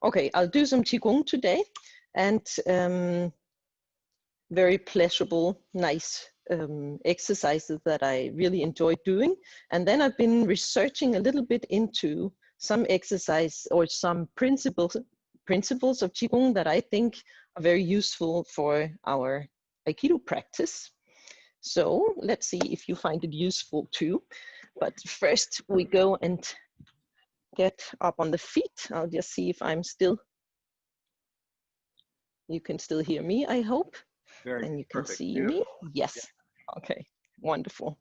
Okay, I'll do some qigong today, and very pleasurable, nice exercises that I really enjoy doing. And then I've been researching a little bit into some exercise or some principles of qigong that I think are very useful for our Aikido practice. So let's see if you find it useful too. But first we go and get up on the feet. I'll just see if I'm still, you can still hear me, I hope. And you can perfect. see me. Yes. Yeah. Okay. Wonderful.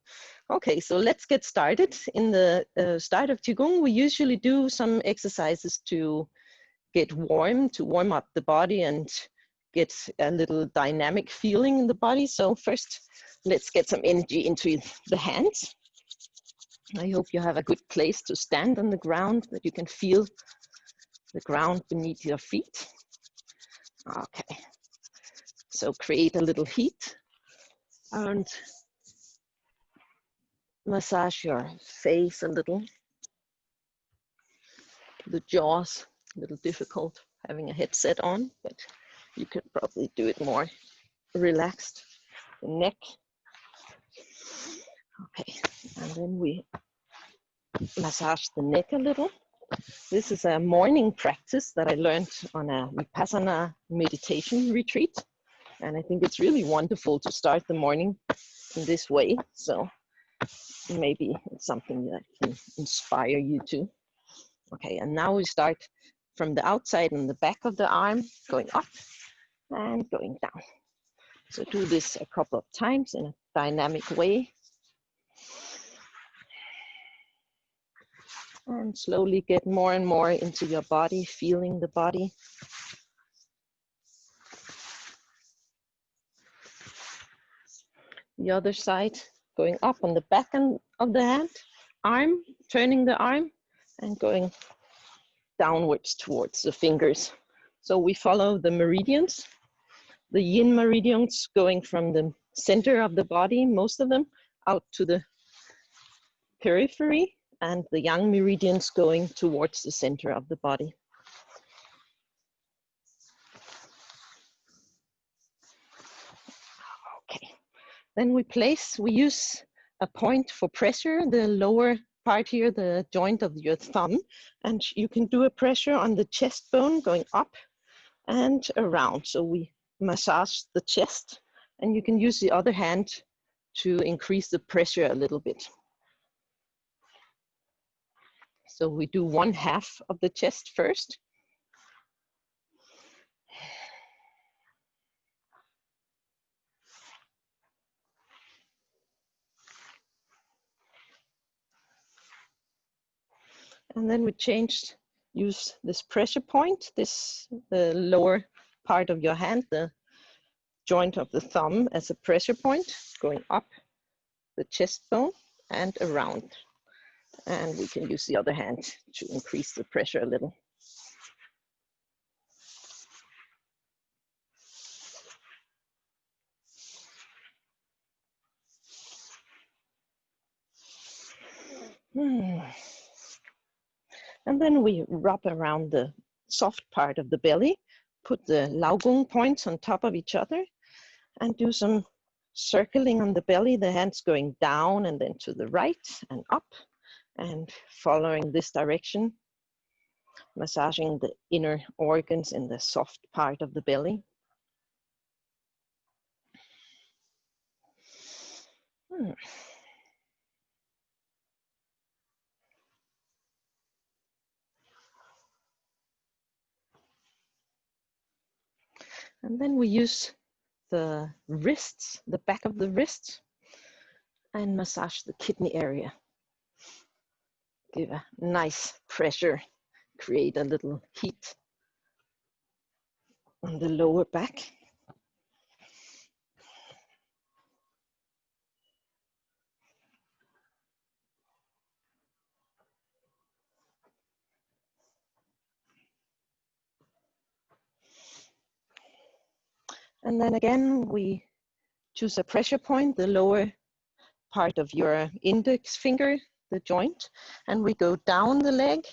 Okay, so let's get started. In the start of qigong, we usually do some exercises to get warm, to warm up the body and get a little dynamic feeling in the body. So first, let's get some energy into the hands. I hope you have a good place to stand on the ground, that you can feel the ground beneath your feet. Okay. So create a little heat and massage your face a little. The jaws, a little difficult having a headset on, but you could probably do it more relaxed. The neck. Okay, and then we massage the neck a little. This is a morning practice that I learned on a Vipassana meditation retreat. And I think it's really wonderful to start the morning in this way. So maybe it's something that can inspire you too. Okay, and now we start from the outside and the back of the arm, going up and going down. So do this a couple of times in a dynamic way. And slowly get more and more into your body, feeling the body. The other side, going up on the back of the hand, arm, turning the arm and going downwards towards the fingers. So we follow the meridians, the yin meridians going from the center of the body, most of them, out to the periphery, and the yang meridians going towards the center of the body. Okay, then we use a point for pressure, the lower part here, the joint of your thumb, and you can do a pressure on the chest bone going up and around. So we massage the chest, and you can use the other hand to increase the pressure a little bit. So we do 1/2 of the chest first. And then we use this pressure point, the lower part of your hand, the joint of the thumb as a pressure point, going up the chest bone and around. And we can use the other hand to increase the pressure a little. And then we wrap around the soft part of the belly, put the laogong points on top of each other, and do some circling on the belly, the hands going down and then to the right and up, and following this direction, massaging the inner organs in the soft part of the belly. And then we use the wrists, the back of the wrists, and massage the kidney area. Give a nice pressure, create a little heat on the lower back. And then again, we choose a pressure point, the lower part of your index finger, the joint, and we go down the leg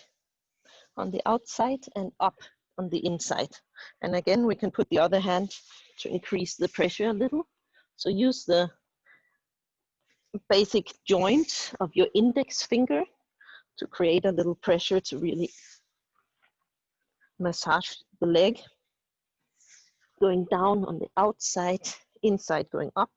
on the outside and up on the inside. And again, we can put the other hand to increase the pressure a little. So use the basic joint of your index finger to create a little pressure to really massage the leg. Going down on the outside, inside going up.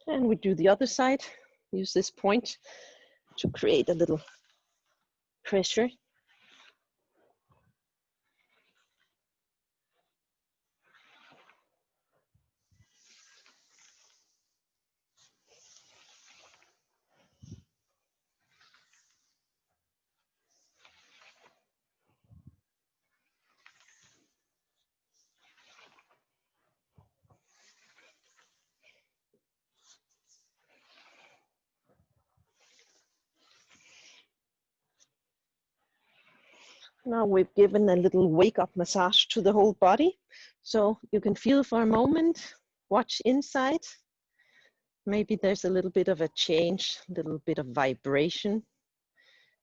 And we do the other side. Use this point to create a little pressure. Now we've given a little wake-up massage to the whole body. So you can feel for a moment, watch inside. Maybe there's a little bit of a change, a little bit of vibration.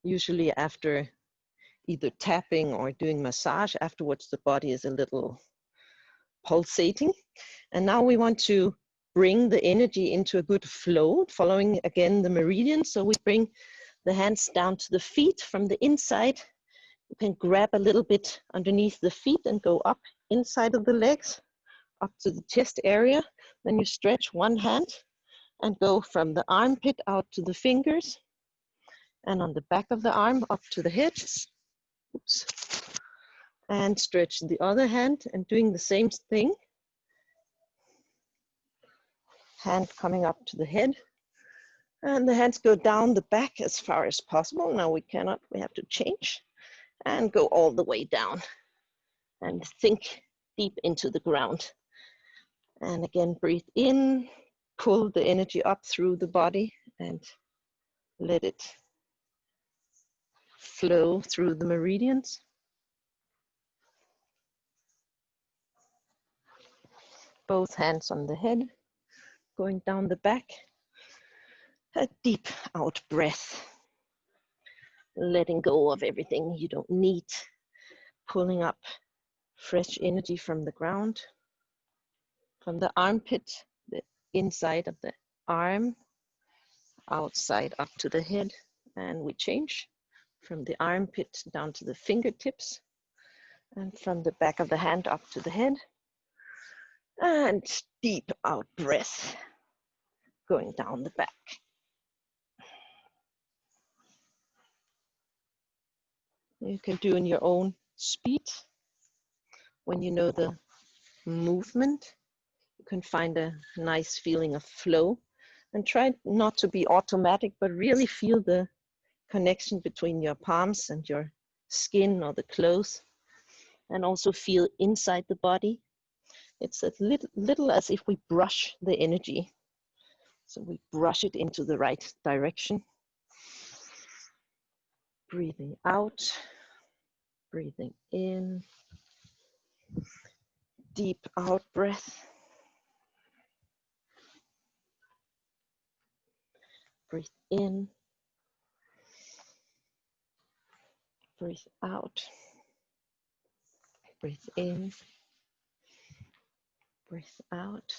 Usually after either tapping or doing massage, afterwards the body is a little pulsating. And now we want to bring the energy into a good flow, following again the meridian. So we bring the hands down to the feet from the inside. You can grab a little bit underneath the feet and go up inside of the legs, up to the chest area. Then you stretch one hand and go from the armpit out to the fingers, and on the back of the arm up to the head. Oops. And stretch the other hand and doing the same thing. Hand coming up to the head. And the hands go down the back as far as possible. Now we cannot, we have to change. And go all the way down and sink deep into the ground. And again, breathe in, pull the energy up through the body and let it flow through the meridians. Both hands on the head, going down the back. A deep out breath. Letting go of everything you don't need, pulling up fresh energy from the ground, from the armpit, the inside of the arm, outside up to the head, and we change from the armpit down to the fingertips, and from the back of the hand up to the head, and deep out breath, going down the back. You can do in your own speed. When you know the movement, you can find a nice feeling of flow, and try not to be automatic, but really feel the connection between your palms and your skin or the clothes, and also feel inside the body. It's a little as if we brush the energy. So we brush it into the right direction. Breathing out, breathing in, deep out breath. Breathe in, breathe out, breathe in, breathe out,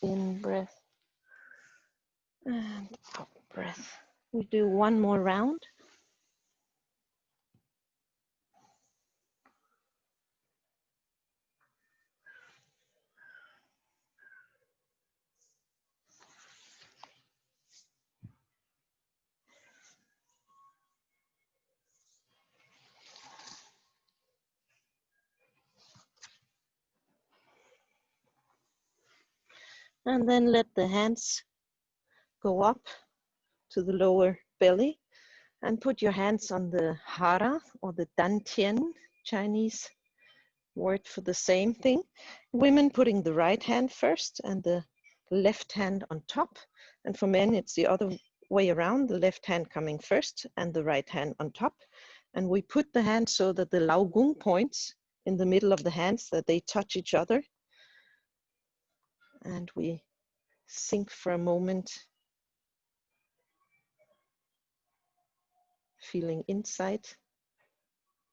in breath, and out breath. We do one more round. And then let the hands go up to the lower belly and put your hands on the hara or the dantian, Chinese word for the same thing. Women putting the right hand first and the left hand on top. And for men, it's the other way around, the left hand coming first and the right hand on top. And we put the hand so that the Lao Gung points in the middle of the hands, that they touch each other. And we sink for a moment, feeling inside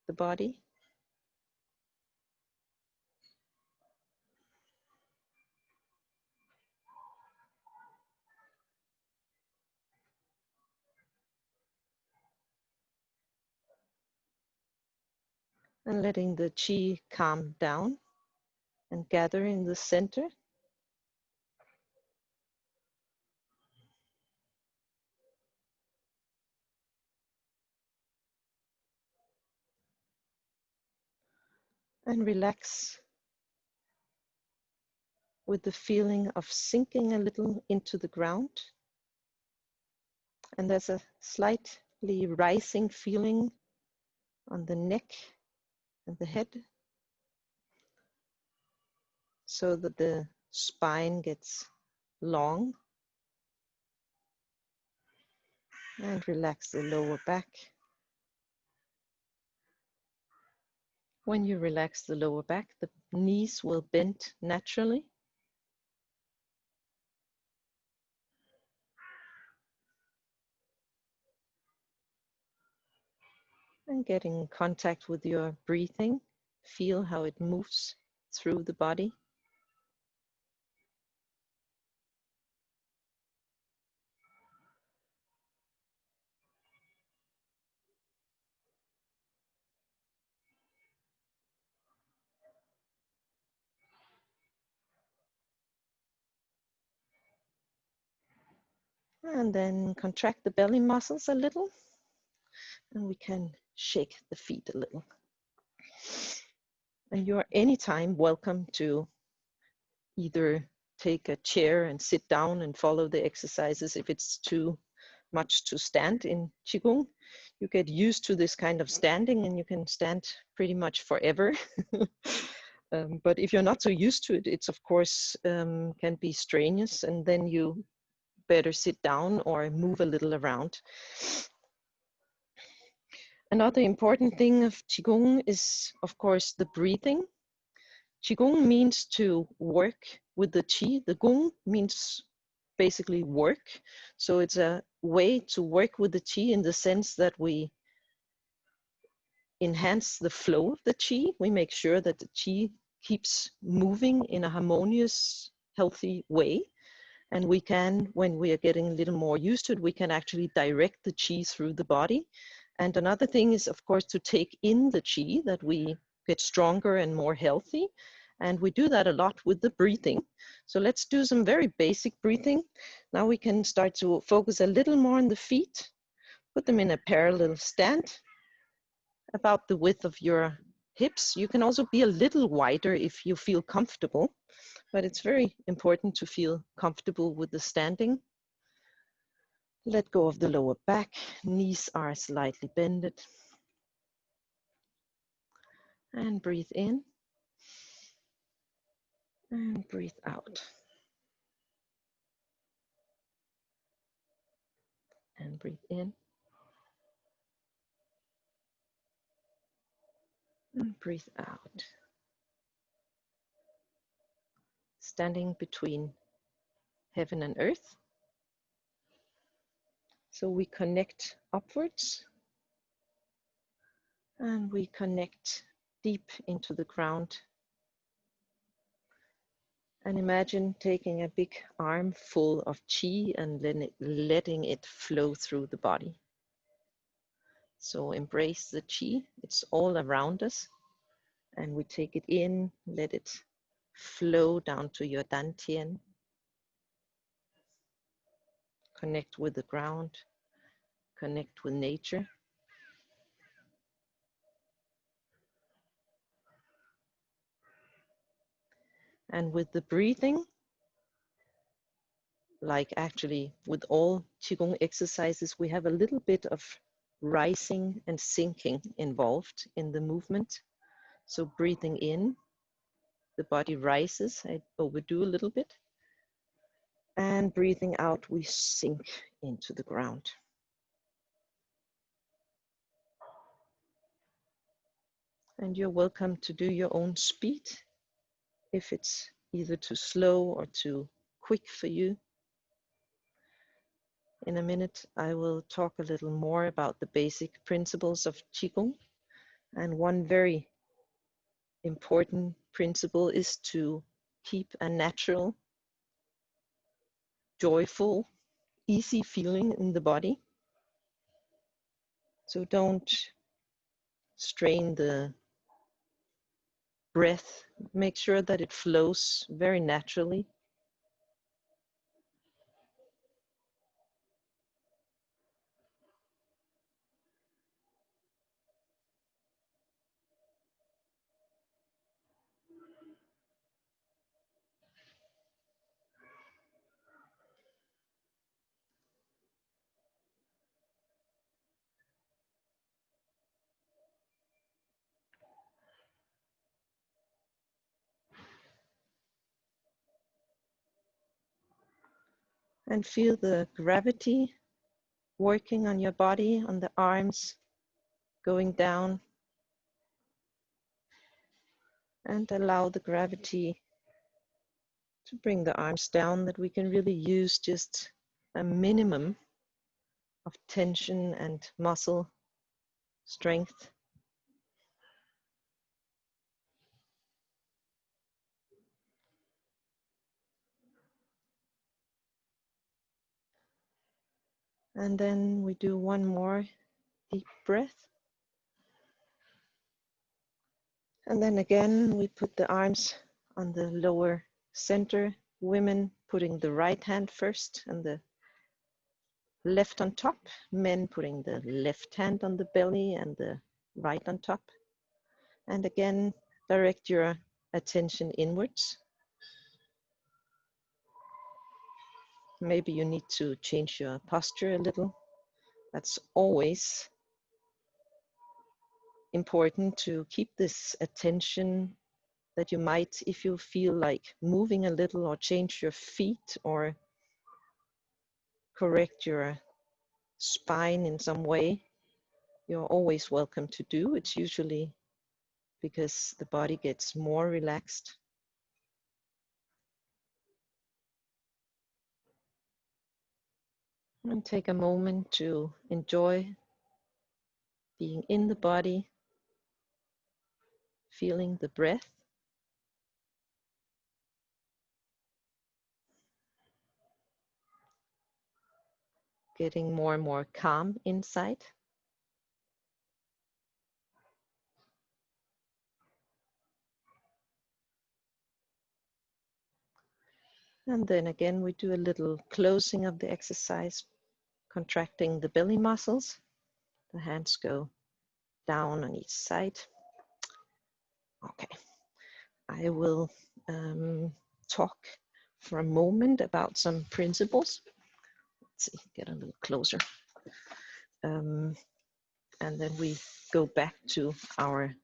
the body. And letting the qi calm down and gather in the center. And relax with the feeling of sinking a little into the ground. And there's a slightly rising feeling on the neck and the head, so that the spine gets long. And relax the lower back. When you relax the lower back, the knees will bend naturally. And getting in contact with your breathing, feel how it moves through the body. And then contract the belly muscles a little, and we can shake the feet a little. And you're anytime welcome to either take a chair and sit down and follow the exercises. If it's too much to stand in qigong, you get used to this kind of standing and you can stand pretty much forever. But if you're not so used to it, it's of course can be strenuous, and then you better sit down or move a little around. Another important thing of qigong is, of course, the breathing. Qigong means to work with the qi. The gong means basically work. So it's a way to work with the qi in the sense that we enhance the flow of the qi. We make sure that the qi keeps moving in a harmonious, healthy way. And we can, when we are getting a little more used to it, we can actually direct the qi through the body. And another thing is, of course, to take in the qi, that we get stronger and more healthy. And we do that a lot with the breathing. So let's do some very basic breathing. Now we can start to focus a little more on the feet. Put them in a parallel stand, about the width of your hips. You can also be a little wider if you feel comfortable, but it's very important to feel comfortable with the standing. Let go of the lower back. Knees are slightly bended. And breathe in. And breathe out. And breathe in. And breathe out. Standing between heaven and earth. So we connect upwards. And we connect deep into the ground. And imagine taking a big arm full of qi and letting it flow through the body. So embrace the qi. It's all around us. And we take it in, let it flow down to your dantian. Connect with the ground. Connect with nature. And with the breathing, like actually with all qigong exercises, we have a little bit of rising and sinking involved in the movement. So breathing in, the body rises. I overdo a little bit. And breathing out, we sink into the ground. And you're welcome to do your own speed if it's either too slow or too quick for you. In a minute, I will talk a little more about the basic principles of qigong. And one very important principle is to keep a natural, joyful, easy feeling in the body. So don't strain the breath. Make sure that it flows very naturally. And feel the gravity working on your body, on the arms, going down. And allow the gravity to bring the arms down, that we can really use just a minimum of tension and muscle strength. And then we do one more deep breath. And then again, we put the arms on the lower center. Women putting the right hand first and the left on top. Men putting the left hand on the belly and the right on top. And again, direct your attention inwards. Maybe you need to change your posture a little. That's always important, to keep this attention, that you might, if you feel like moving a little or change your feet or correct your spine in some way, you're always welcome to do. It's usually because the body gets more relaxed. And take a moment to enjoy being in the body, feeling the breath. Getting more and more calm inside. And then again, we do a little closing of the exercise, contracting the belly muscles. The hands go down on each side. Okay, I will talk for a moment about some principles. Let's see, get a little closer. And then we go back to our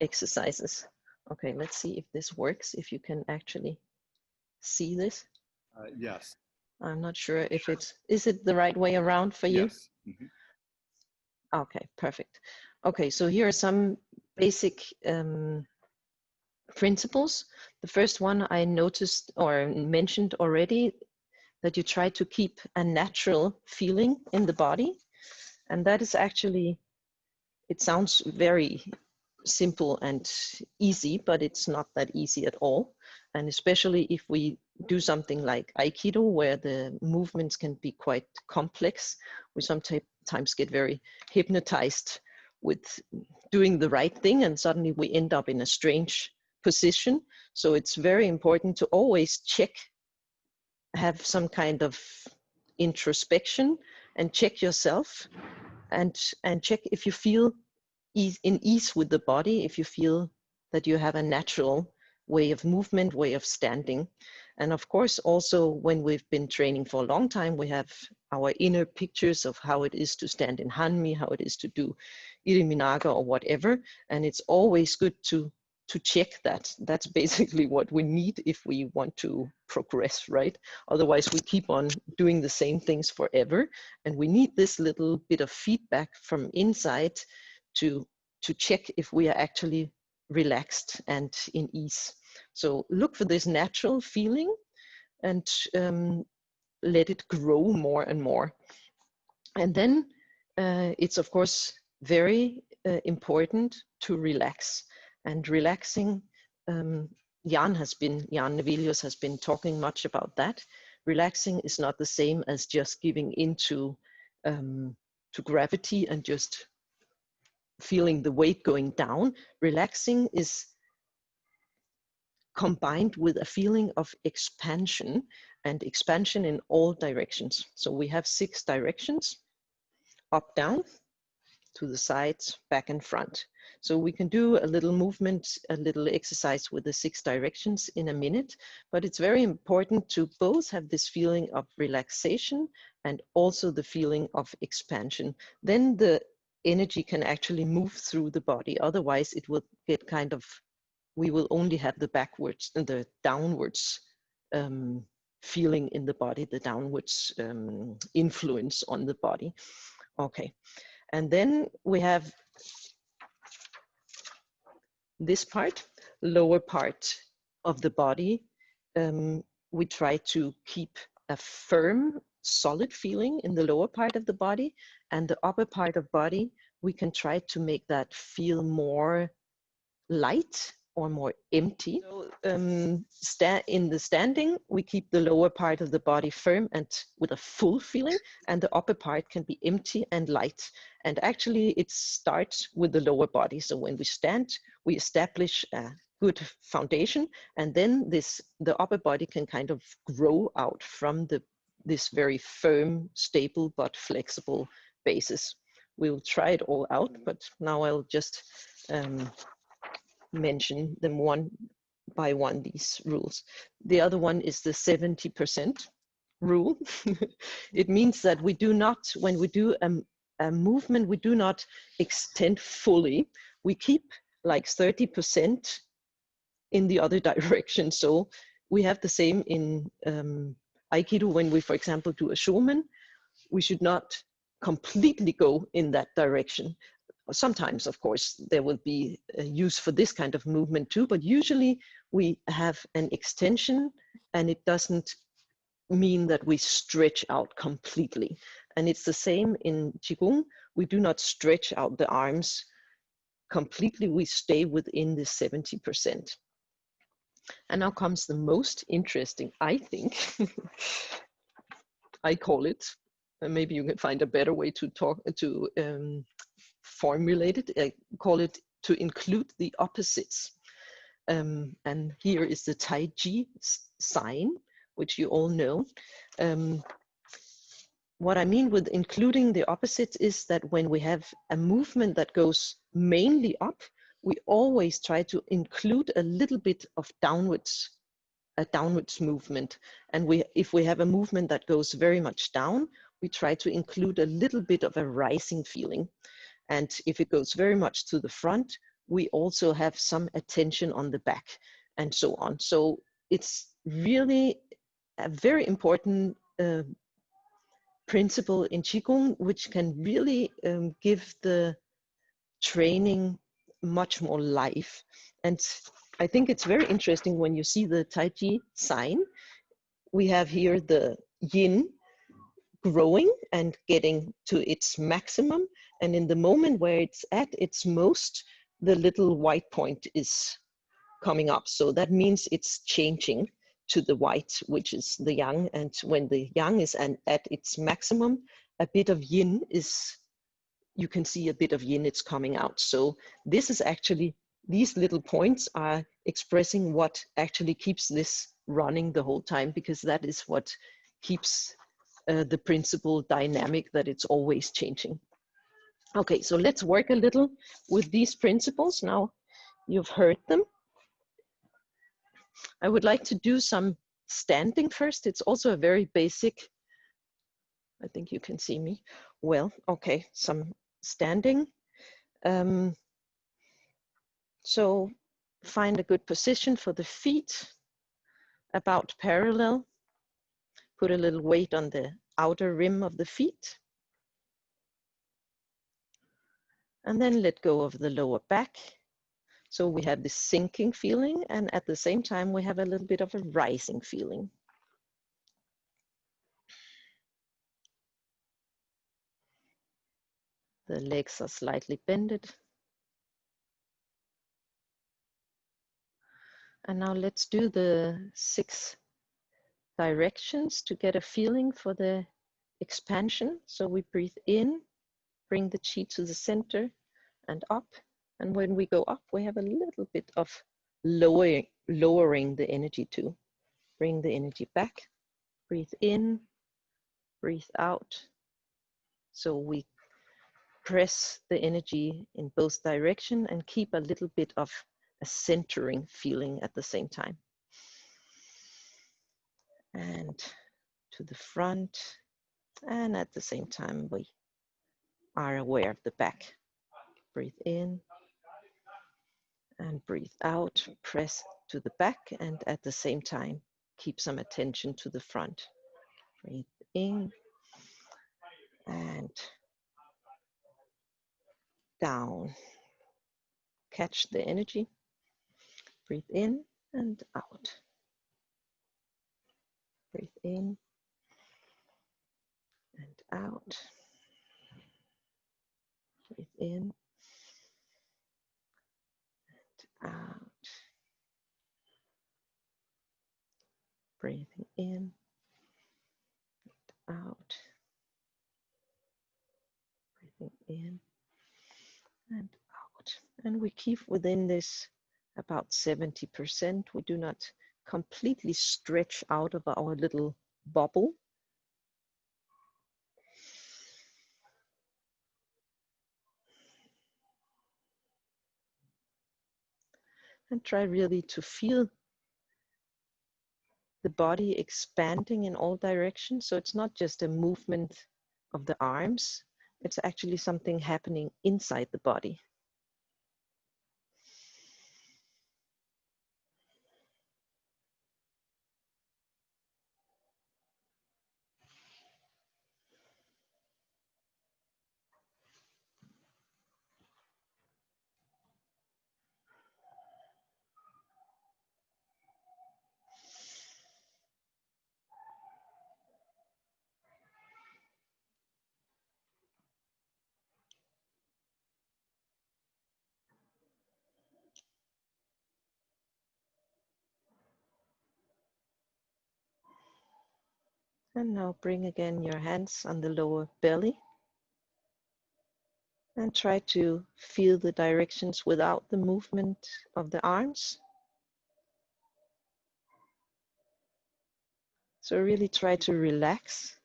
exercises. Okay, let's see if this works, if you can actually see this. Yes. I'm not sure if is it the right way around for you? Yes. Mm-hmm. Okay, perfect. Okay, so here are some basic principles. The first one I noticed or mentioned already, that you try to keep a natural feeling in the body. And that is actually, it sounds very simple and easy, but it's not that easy at all. And especially if we do something like Aikido, where the movements can be quite complex, we sometimes get very hypnotized with doing the right thing, and suddenly we end up in a strange position. So it's very important to always check, have some kind of introspection and check yourself, and check if you feel in ease with the body, if you feel that you have a natural way of movement, way of standing. And of course, also when we've been training for a long time, we have our inner pictures of how it is to stand in Hanmi, how it is to do Iriminaga or whatever. And it's always good to check that. That's basically what we need if we want to progress, right? Otherwise, we keep on doing the same things forever. And we need this little bit of feedback from inside to to check if we are actually relaxed and in ease. So look for this natural feeling and let it grow more and more. And then it's of course very important to relax. And relaxing, Jan Nevelius has been talking much about that. Relaxing is not the same as just giving into to gravity and just feeling the weight going down. Relaxing is combined with a feeling of expansion, and expansion in all directions. So we have 6 directions: up, down, to the sides, back and front. So we can do a little movement, a little exercise with the 6 directions in a minute, but it's very important to both have this feeling of relaxation and also the feeling of expansion. Then the energy can actually move through the body. Otherwise it will get kind of, we will only have the backwards and the downwards feeling in the body, the downwards influence on the body. Okay, and then we have this part, lower part of the body. We try to keep a firm, solid feeling in the lower part of the body, and the upper part of body, we can try to make that feel more light or more empty. So in the standing, we keep the lower part of the body firm and with a full feeling, and the upper part can be empty and light. And actually it starts with the lower body. So when we stand, we establish a good foundation, and then the upper body can kind of grow out from this very firm, stable, but flexible basis. We'll try it all out, but now I'll just mention them one by one, these rules. The other one is the 70% rule. It means that we do not, when we do a movement, we do not extend fully. We keep like 30% in the other direction. So we have the same in Aikido. When we, for example, do a shomen, we should not completely go in that direction. Sometimes, of course, there will be a use for this kind of movement too, but usually we have an extension, and it doesn't mean that we stretch out completely. And it's the same in qigong. We do not stretch out the arms completely. We stay within the 70%. And now comes the most interesting, I think. I call it, and maybe you can find a better way to formulate it. I call it to include the opposites. And here is the Tai Chi sign, which you all know. What I mean with including the opposites is that when we have a movement that goes mainly up, we always try to include a little bit of downwards, a downwards movement. And if we have a movement that goes very much down, we try to include a little bit of a rising feeling. And if it goes very much to the front, we also have some attention on the back and so on. So it's really a very important principle in qigong, which can really give the training much more life. And I think it's very interesting when you see the Tai Chi sign. We have here the yin growing and getting to its maximum, and in the moment where it's at its most, the little white point is coming up. So that means it's changing to the white, which is the yang. And when the yang is at its maximum, a bit of yin is, you can see a bit of yin, it's coming out. So this is actually, these little points are expressing what actually keeps this running the whole time, because that is what keeps the principle dynamic, that it's always changing. Okay, so let's work a little with these principles. Now you've heard them. I would like to do some standing first. It's also a very basic, I think you can see me well. Okay, some standing. So find a good position for the feet, about parallel. Put a little weight on the outer rim of the feet. And then let go of the lower back. So we have this sinking feeling, and at the same time, we have a little bit of a rising feeling. The legs are slightly bended. And now let's do the 6 directions to get a feeling for the expansion. So we breathe in, bring the chi to the center and up. And when we go up, we have a little bit of lowering the energy too. Bring the energy back, breathe in, breathe out. So we press the energy in both directions and keep a little bit of a centering feeling at the same time. And to the front, and at the same time we are aware of the back. Breathe in and breathe out, press to the back, and at the same time keep some attention to the front. Breathe in and down. Catch the energy. Breathe in and out. Breathe in and out. Breathe in and out. Breathing in and out. Breathing in and out. And we keep within this about 70%. We do not completely stretch out of our little bubble. And try really to feel the body expanding in all directions. So it's not just a movement of the arms, it's actually something happening inside the body. And now bring again your hands on the lower belly and try to feel the directions without the movement of the arms. So really try to relax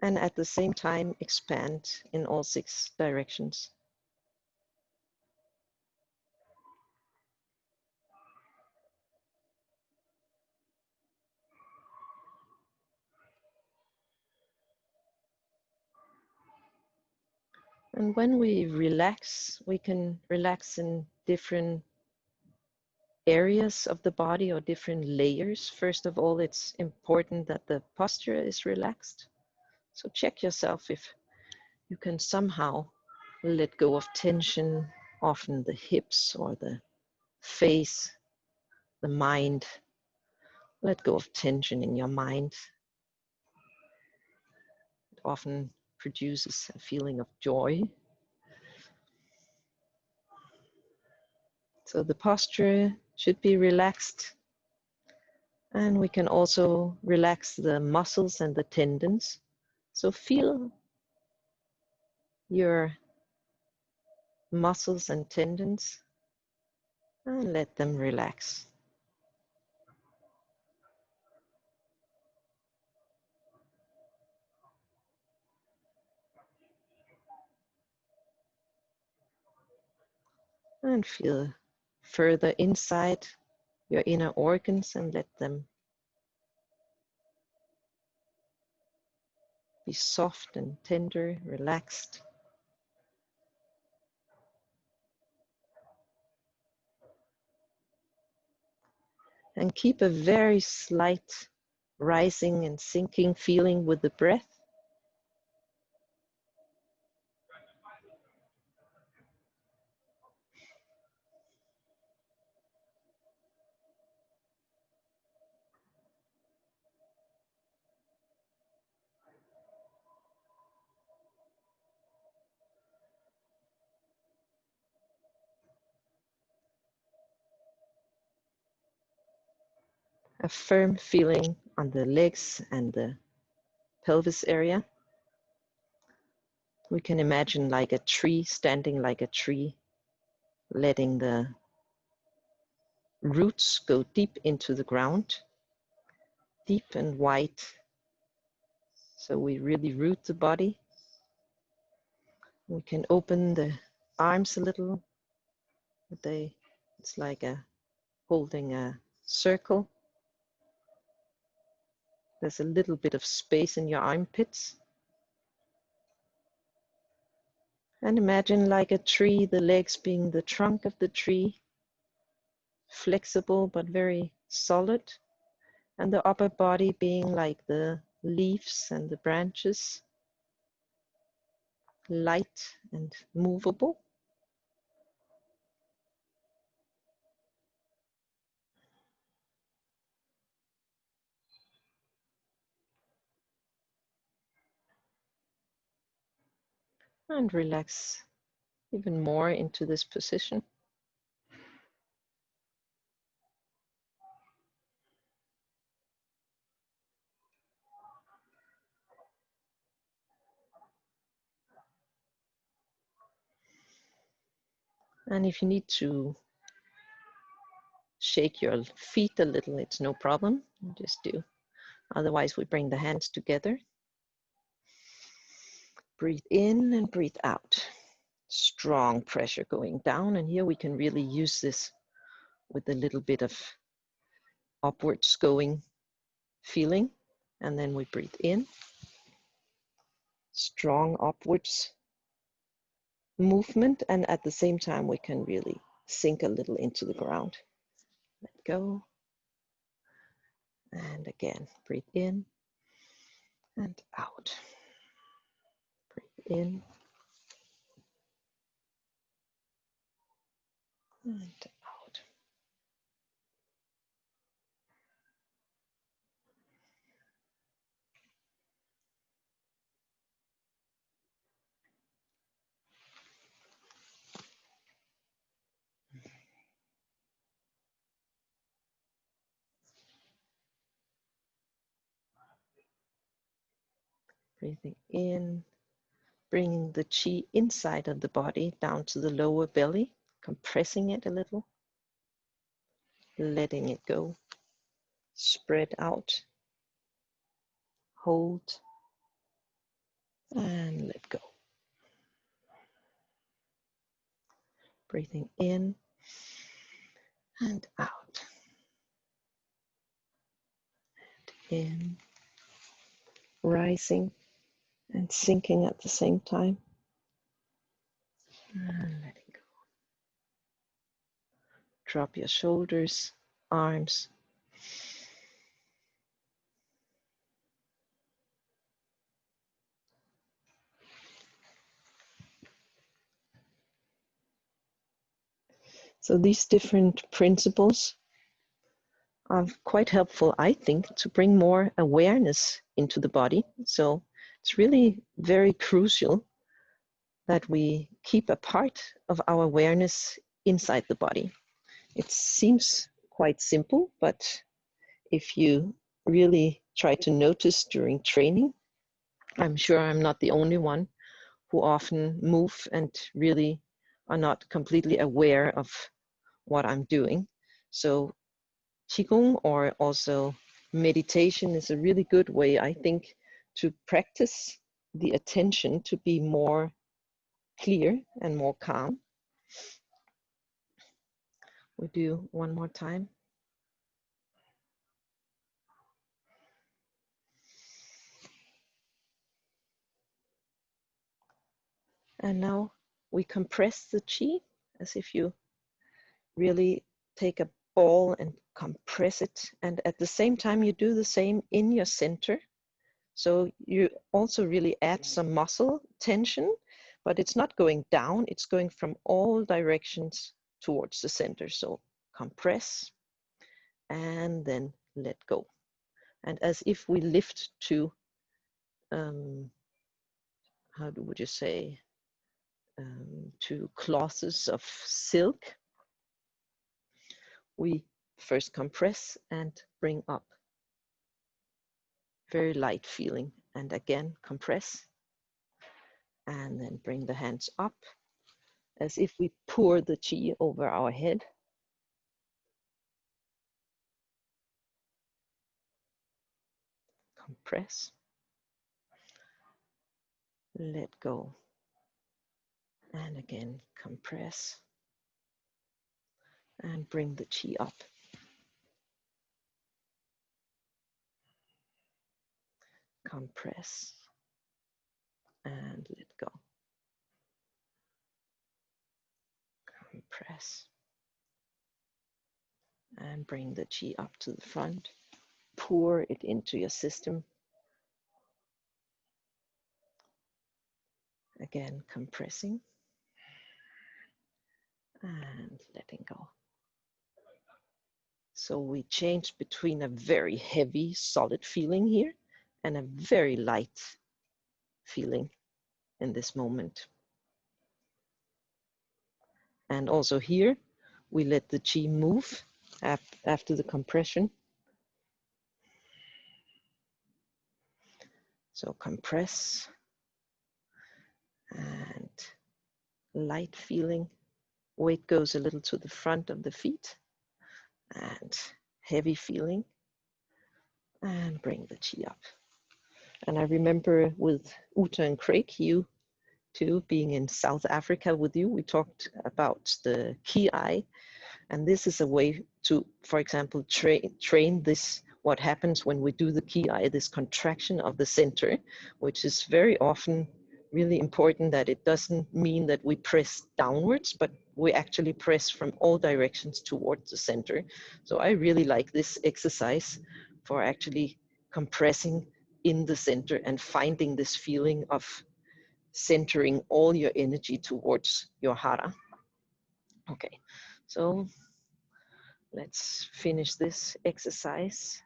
and at the same time expand in all 6 directions. And when we relax, we can relax in different areas of the body or different layers. First of all, it's important that the posture is relaxed. So check yourself if you can somehow let go of tension, often the hips or the face, the mind. Let go of tension in your mind. It often produces a feeling of joy. So the posture should be relaxed. And we can also relax the muscles and the tendons. So feel your muscles and tendons and let them relax. And feel further inside your inner organs and let them be soft and tender, relaxed. And keep a very slight rising and sinking feeling with the breath. a firm feeling on the legs and the pelvis area. We can imagine like a tree, standing like a tree, letting the roots go deep into the ground, deep and wide. So we really root the body. We can open the arms a little. It's like holding a circle. There's a little bit of space in your armpits. And imagine like a tree, the legs being the trunk of the tree, flexible but very solid, and the upper body being like the leaves and the branches, light and movable. And relax even more into this position. And if you need to shake your feet a little, it's no problem. You just do. Otherwise, we bring the hands together. Breathe in and breathe out. Strong pressure going down. And here we can really use this with a little bit of upwards going feeling. And then we breathe in. Strong upwards movement. And at the same time, we can really sink a little into the ground. Let go. And again, breathe in and out. Breathe in and out. Breathing in, bringing the chi inside of the body down to the lower belly, compressing it a little, letting it go, spread out, hold, and let go. Breathing in and out. And in, rising and sinking at the same time. And letting go. Drop your shoulders, arms. So these different principles are quite helpful, I think, to bring more awareness into the body. So it's really very crucial that we keep a part of our awareness inside the body. It seems quite simple, but if you really try to notice during training, I'm sure I'm not the only one who often move and really are not completely aware of what I'm doing. So qigong or also meditation is a really good way, I think, to practice the attention to be more clear and more calm. We do one more time. And now we compress the chi as if you really take a ball and compress it. And at the same time, you do the same in your center. So you also really add some muscle tension, but it's not going down, it's going from all directions towards the center. So compress and then let go. And as if we lift to, how would you say, to cloths of silk, we First compress and bring up. Very light feeling. And again, compress. And then bring the hands up as if we pour the qi over our head. Compress. Let go. And again, compress. And bring the qi up. Compress. And let go. Compress. And bring the qi up to the front. Pour it into your system. Again, compressing. And letting go. So we change between a very heavy, solid feeling here and a very light feeling in this moment. And also here, we let the qi move after the compression. So compress and light feeling. Weight goes a little to the front of the feet and heavy feeling, and bring the qi up. And I remember with Uta and Craig, you two being in South Africa with you, we talked about the ki, and this is a way to, for example, train this, what happens when we do the ki, this contraction of the center, which is very often really important, that it doesn't mean that we press downwards, but we actually press from all directions towards the center. So I really like this exercise for actually compressing in the center and finding this feeling of centering all your energy towards your hara. Okay, so let's finish this exercise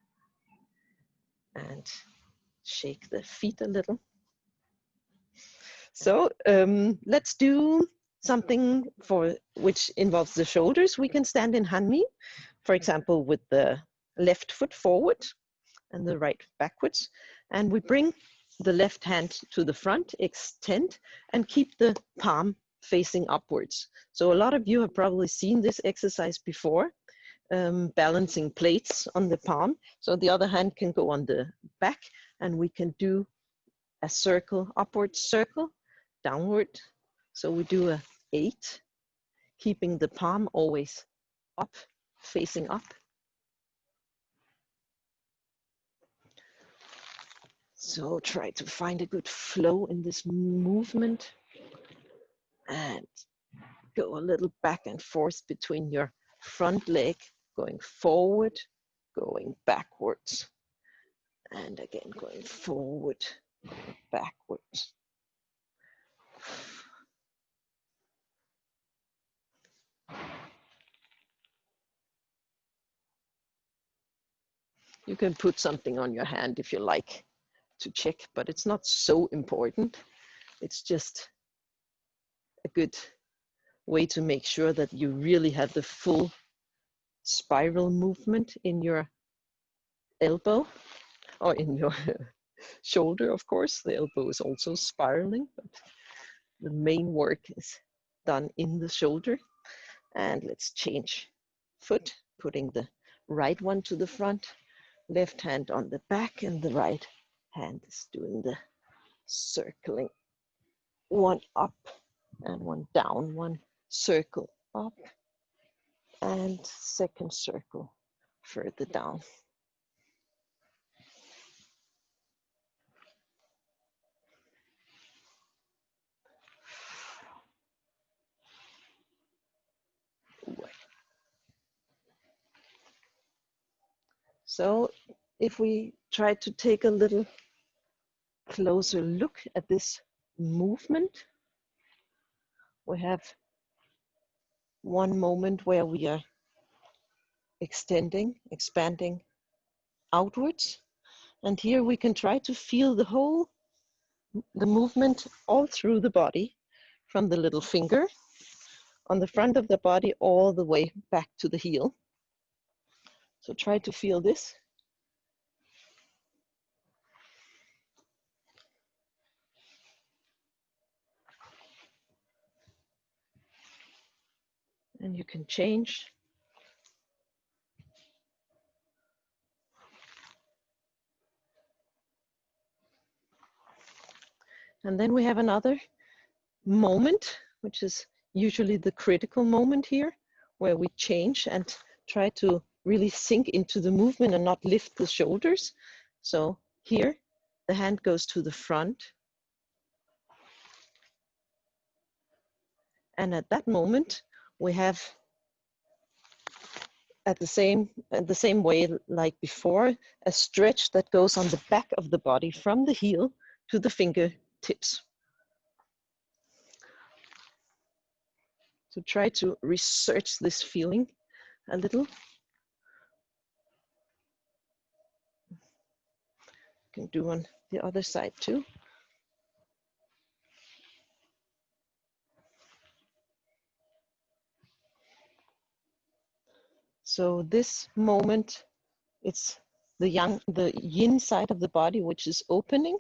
and shake the feet a little. So let's do something which involves the shoulders. We can stand in hanmi, for example, with the left foot forward and the right backwards. And we bring the left hand to the front, extend, and keep the palm facing upwards. So a lot of you have probably seen this exercise before, balancing plates on the palm. So the other hand can go on the back, and we can do a circle, upward circle, downward. So we do a 8, keeping the palm always up, facing up. So try to find a good flow in this movement and go a little back and forth between your front leg, going forward, going backwards, and again going forward, backwards. You can put something on your hand if you like to check, but it's not so important. It's just a good way to make sure that you really have the full spiral movement in your elbow or in your shoulder, of course. The elbow is also spiraling, but the main work is done in the shoulder. And let's change foot, putting the right one to the front, left hand on the back, and the right hand is doing the circling. One up and one down, one circle up and second circle further down. So if we try to take a little closer look at this movement, we have one moment where we are extending, expanding outwards. And here we can try to feel the movement all through the body, from the little finger on the front of the body all the way back to the heel. So try to feel this. And you can change. And then we have another moment, which is usually the critical moment here, where we change and try to really sink into the movement and not lift the shoulders. So here, the hand goes to the front. And at that moment, we have at the same way like before, a stretch that goes on the back of the body from the heel to the fingertips. So try to research this feeling a little. You can do on the other side too. So this moment, it's the yin side of the body, which is opening.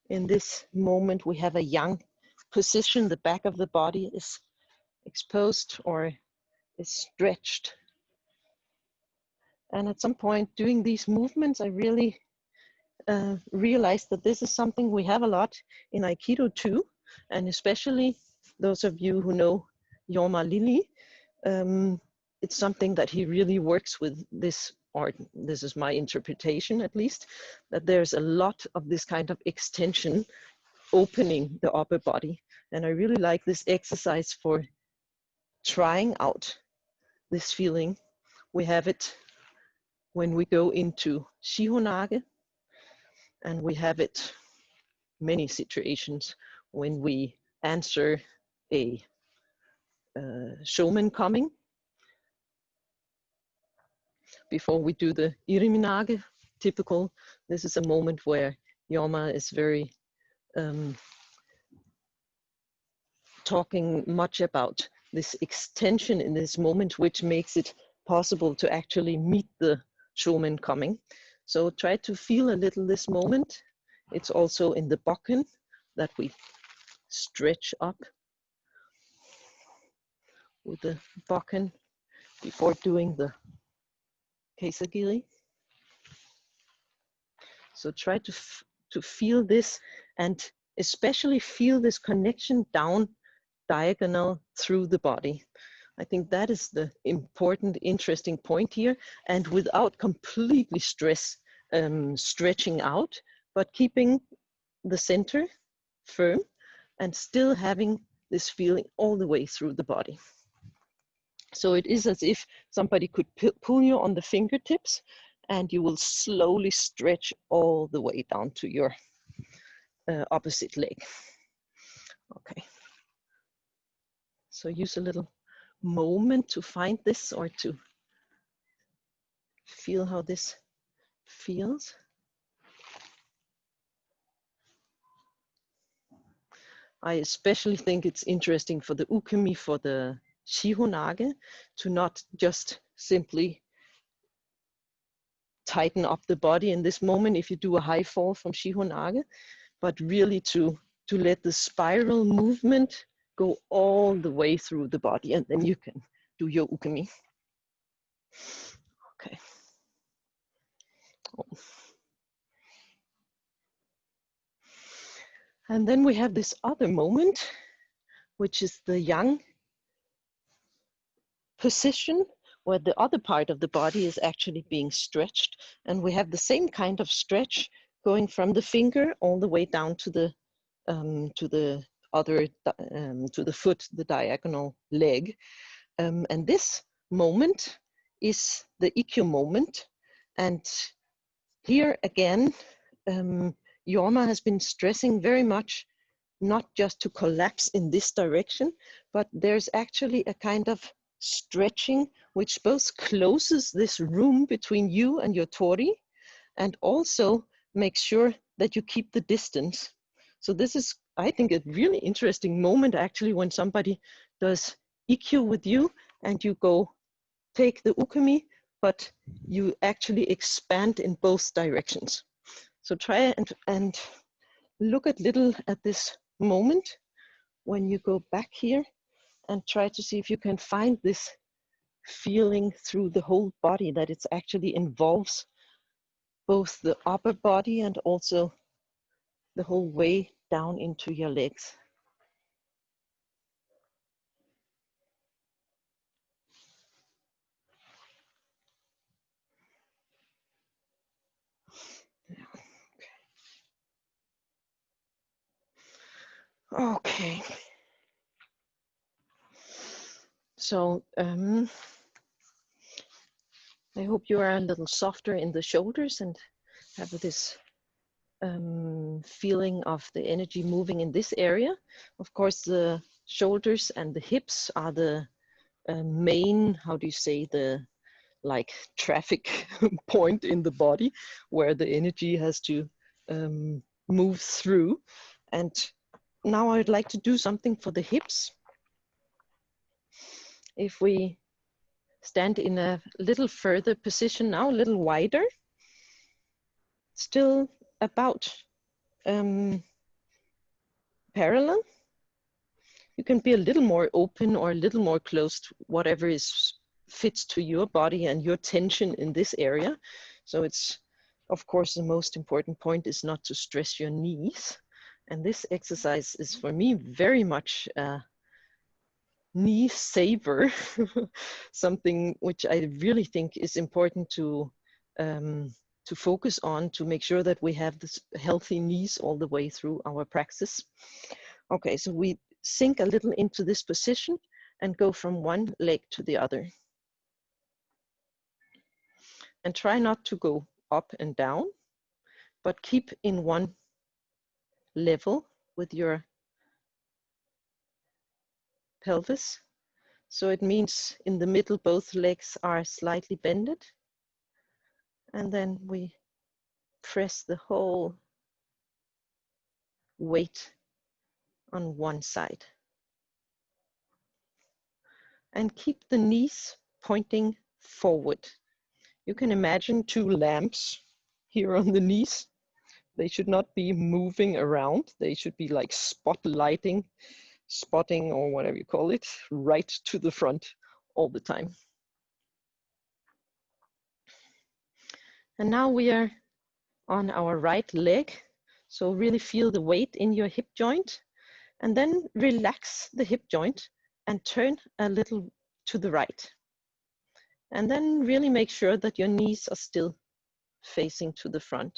In this moment, we have a yang position. The back of the body is exposed or is stretched. And at some point doing these movements, I really realized that this is something we have a lot in Aikido too. And especially those of you who know Jorma Lyly, it's something that he really works with this art. This is my interpretation, at least, that there's a lot of this kind of extension, opening the upper body. And I really like this exercise for trying out this feeling. We have it when we go into Shihonage, and we have it many situations when we answer a showman coming. Before we do the Iriminage, typical, this is a moment where Jorma is very talking much about this extension in this moment, which makes it possible to actually meet the showman coming. So try to feel a little this moment. It's also in the bokken that we stretch up with the bokken before doing the keisagiri. So try to feel this, and especially feel this connection down diagonal through the body. I think that is the important, interesting point here, and without completely stretching out, but keeping the center firm and still having this feeling all the way through the body. So it is as if somebody could pull you on the fingertips, and you will slowly stretch all the way down to your opposite leg. Okay. So use a little moment to find this, or to feel how this feels. I especially think it's interesting for the ukemi, for the shihonage, to not just simply tighten up the body in this moment if you do a high fall from shihonage, but really to let the spiral movement go all the way through the body, and then you can do your ukemi. Okay. Oh. And then we have this other moment, which is the yang position, where the other part of the body is actually being stretched. And we have the same kind of stretch going from the finger all the way down to the foot, the diagonal leg. And this moment is the ikkyo moment. And here again, Jorma has been stressing very much not just to collapse in this direction, but there's actually a kind of stretching which both closes this room between you and your tori, and also makes sure that you keep the distance. So this is, I think, a really interesting moment actually, when somebody does ikkyo with you and you go take the ukemi but you actually expand in both directions. So try and look at this moment when you go back here, and try to see if you can find this feeling through the whole body, that it actually involves both the upper body and also the whole way down into your legs. Okay. So I hope you are a little softer in the shoulders and have this feeling of the energy moving in this area. Of course, the shoulders and the hips are the main, how do you say, the like traffic point in the body where the energy has to move through. And now I'd like to do something for the hips. If we stand in a little further position now, a little wider, still about parallel. You can be a little more open or a little more closed, whatever fits to your body and your tension in this area. So it's, of course, the most important point is not to stress your knees. And this exercise is for me very much knee saver, something which I really think is important to focus on, to make sure that we have this healthy knees all the way through our practice. Okay, so we sink a little into this position and go from one leg to the other. And try not to go up and down, but keep in one level with your pelvis. So it means in the middle, both legs are slightly bended. And then we press the whole weight on one side. And keep the knees pointing forward. You can imagine two lamps here on the knees. They should not be moving around. They should be like spotting, or whatever you call it, right to the front all the time. And now we are on our right leg. So really feel the weight in your hip joint, and then relax the hip joint and turn a little to the right. And then really make sure that your knees are still facing to the front.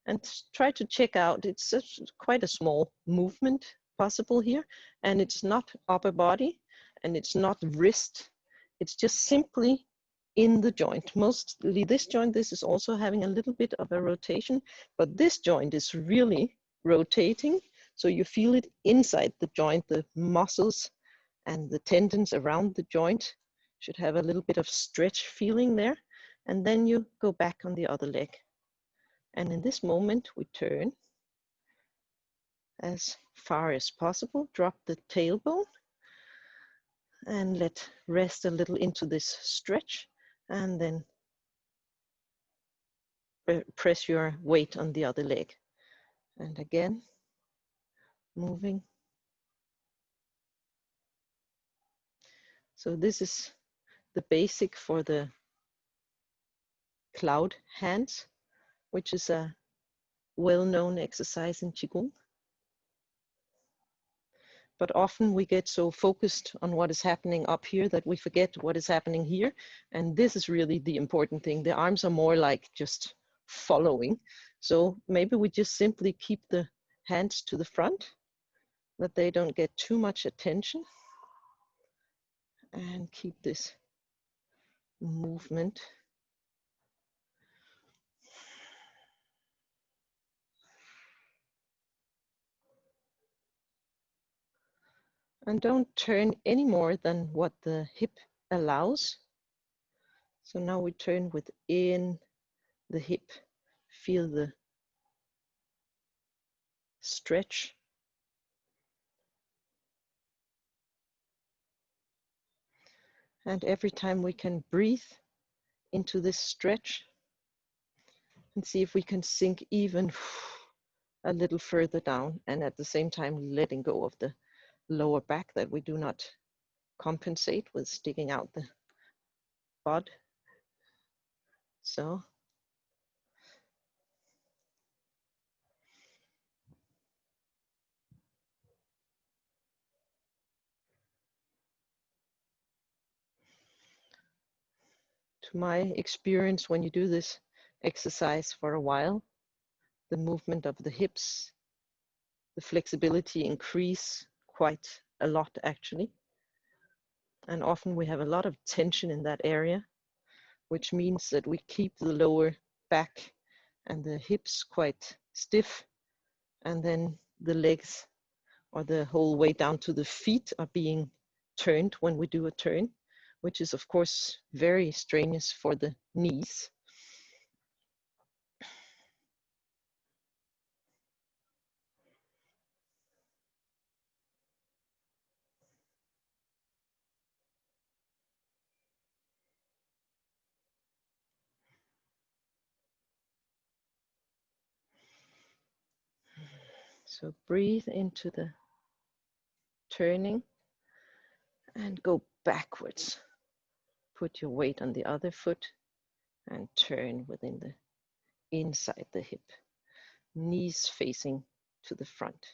And try to check out, it's quite a small movement possible here, and it's not upper body and it's not wrist, it's just simply in the joint. Mostly this joint, this is also having a little bit of a rotation, but this joint is really rotating, so you feel it inside the joint. The muscles and the tendons around the joint should have a little bit of stretch feeling there, and then you go back on the other leg. And in this moment, we turn as far as possible, drop the tailbone, and let rest a little into this stretch, and then press your weight on the other leg. And again, moving. So this is the basic for the cloud hands, which is a well-known exercise in qigong. But often we get so focused on what is happening up here that we forget what is happening here. And this is really the important thing. The arms are more like just following. So maybe we just simply keep the hands to the front, that they don't get too much attention. And keep this movement. And don't turn any more than what the hip allows. So now we turn within the hip, feel the stretch. And every time we can breathe into this stretch and see if we can sink even a little further down, and at the same time letting go of the lower back, that we do not compensate with sticking out the butt. So to my experience, when you do this exercise for a while, the movement of the hips, the flexibility increase quite a lot actually. And often we have a lot of tension in that area, which means that we keep the lower back and the hips quite stiff, and then the legs or the whole way down to the feet are being turned when we do a turn, which is of course very strenuous for the knees. So breathe into the turning and go backwards. Put your weight on the other foot and turn within the inside the hip, knees facing to the front.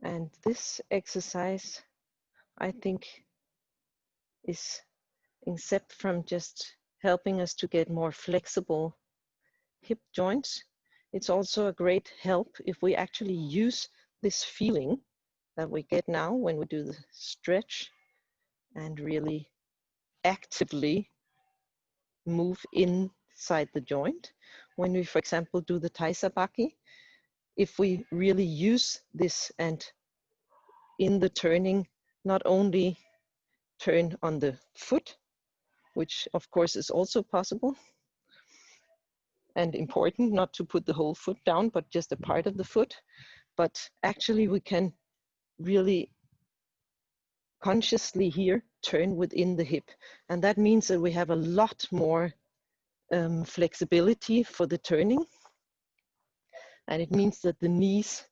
And this exercise, I think, is, except from just helping us to get more flexible hip joints, it's also a great help if we actually use this feeling that we get now when we do the stretch and really actively move inside the joint. When we, for example, do the taisabaki, if we really use this and in the turning, not only turn on the foot, which of course is also possible and important, not to put the whole foot down, but just a part of the foot. But actually we can really consciously here turn within the hip. And that means that we have a lot more flexibility for the turning. And it means that the knees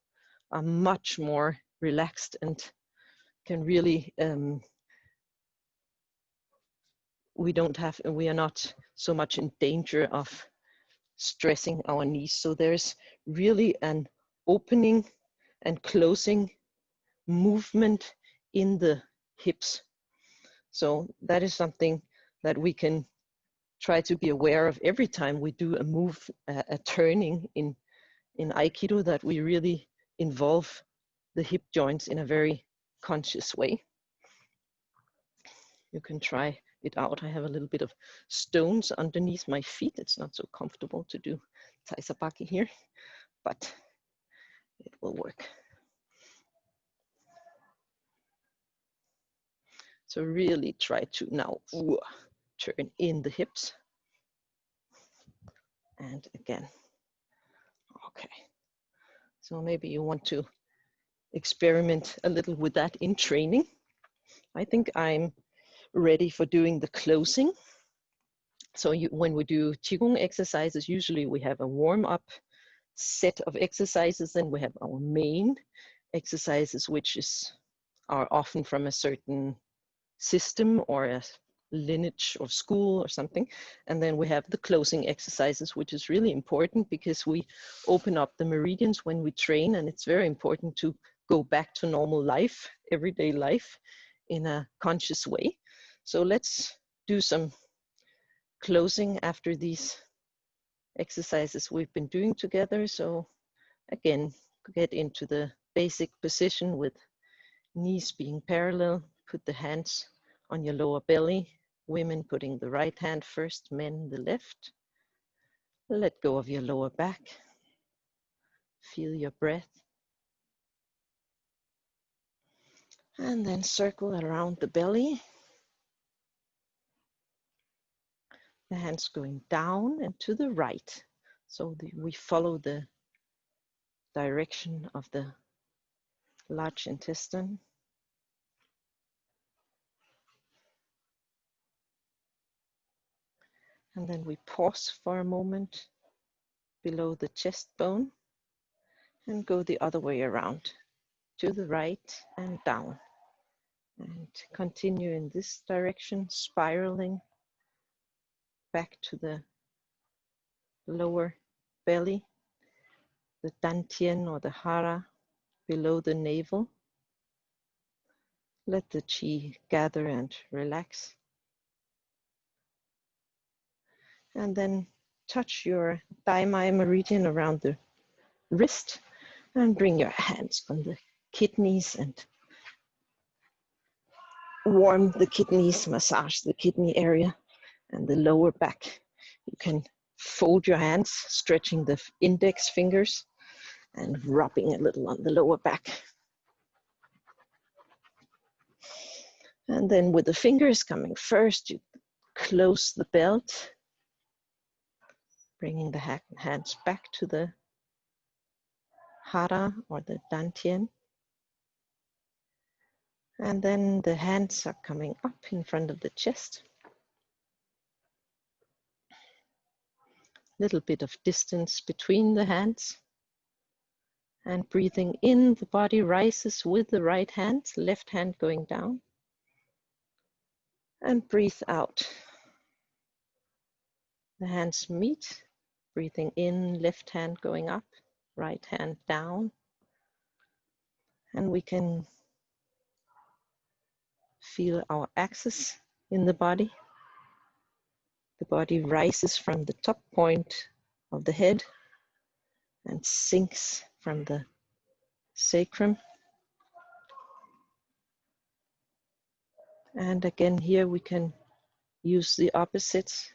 are much more relaxed and can really, we are not so much in danger of stressing our knees. So there's really an opening and closing movement in the hips. So that is something that we can try to be aware of every time we do a move, a turning in Aikido, that we really involve the hip joints in a very conscious way. You can try it out. I have a little bit of stones underneath my feet. It's not so comfortable to do taisabaki here, but it will work. So really try to now turn in the hips. And again, okay. So maybe you want to experiment a little with that in training. I think I'm ready for doing the closing. So when we do qigong exercises, usually we have a warm-up set of exercises, then we have our main exercises, which are often from a certain system or a lineage of school or something. And then we have the closing exercises, which is really important because we open up the meridians when we train, and it's very important to go back to normal life, everyday life, in a conscious way. So let's do some closing after these exercises we've been doing together. So again, get into the basic position with knees being parallel. Put the hands on your lower belly. Women putting the right hand first, men the left. Let go of your lower back. Feel your breath. And then circle around the belly. The hands going down and to the right. So we follow the direction of the large intestine. And then we pause for a moment below the chest bone and go the other way around, to the right and down. And continue in this direction, spiraling back to the lower belly, the dantian or the hara below the navel. Let the chi gather and relax. And then touch your daimai meridian around the wrist and bring your hands on the kidneys and warm the kidneys, massage the kidney area and the lower back. You can fold your hands, stretching the index fingers and rubbing a little on the lower back. And then with the fingers coming first, you close the belt, bringing the hands back to the hara or the dantian. And then the hands are coming up in front of the chest. Little bit of distance between the hands. And breathing in, the body rises with the right hand, left hand going down. And breathe out. The hands meet, breathing in, left hand going up, right hand down. And we can feel our axis in the body. The body rises from the top point of the head and sinks from the sacrum. And again, here we can use the opposites.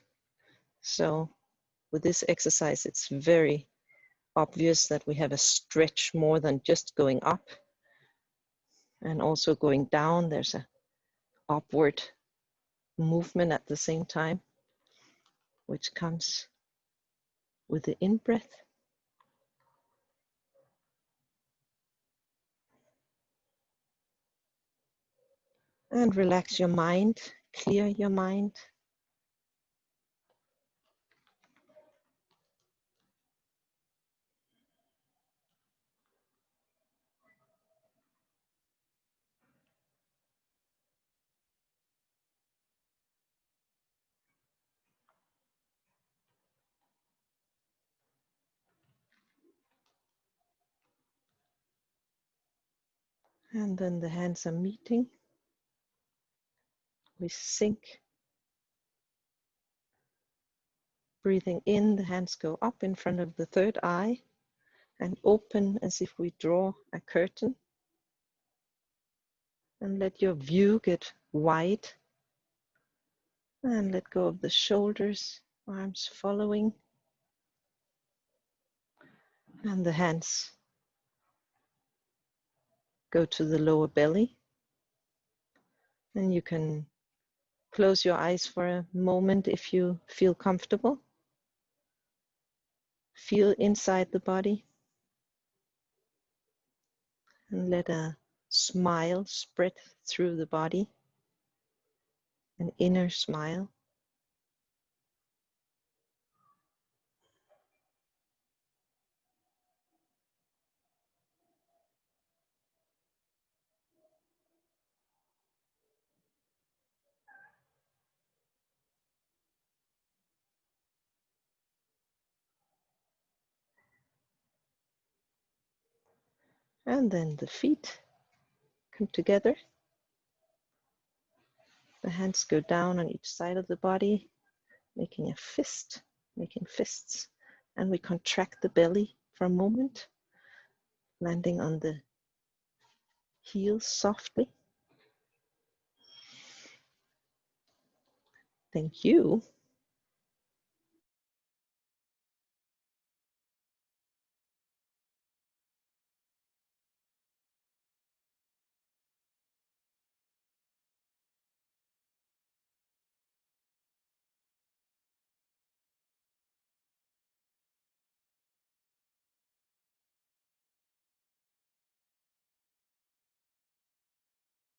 So with this exercise, it's very obvious that we have a stretch more than just going up. And also going down, there's a upward movement at the same time, which comes with the in-breath. And relax your mind, clear your mind. And then the hands are meeting. We sink. Breathing in, the hands go up in front of the third eye and open as if we draw a curtain. And let your view get wide. And let go of the shoulders, arms following. And the hands go to the lower belly. And you can close your eyes for a moment if you feel comfortable. Feel inside the body. And let a smile spread through the body. An inner smile. And then the feet come together. The hands go down on each side of the body, making a fist, making fists. And we contract the belly for a moment, landing on the heels softly. Thank you.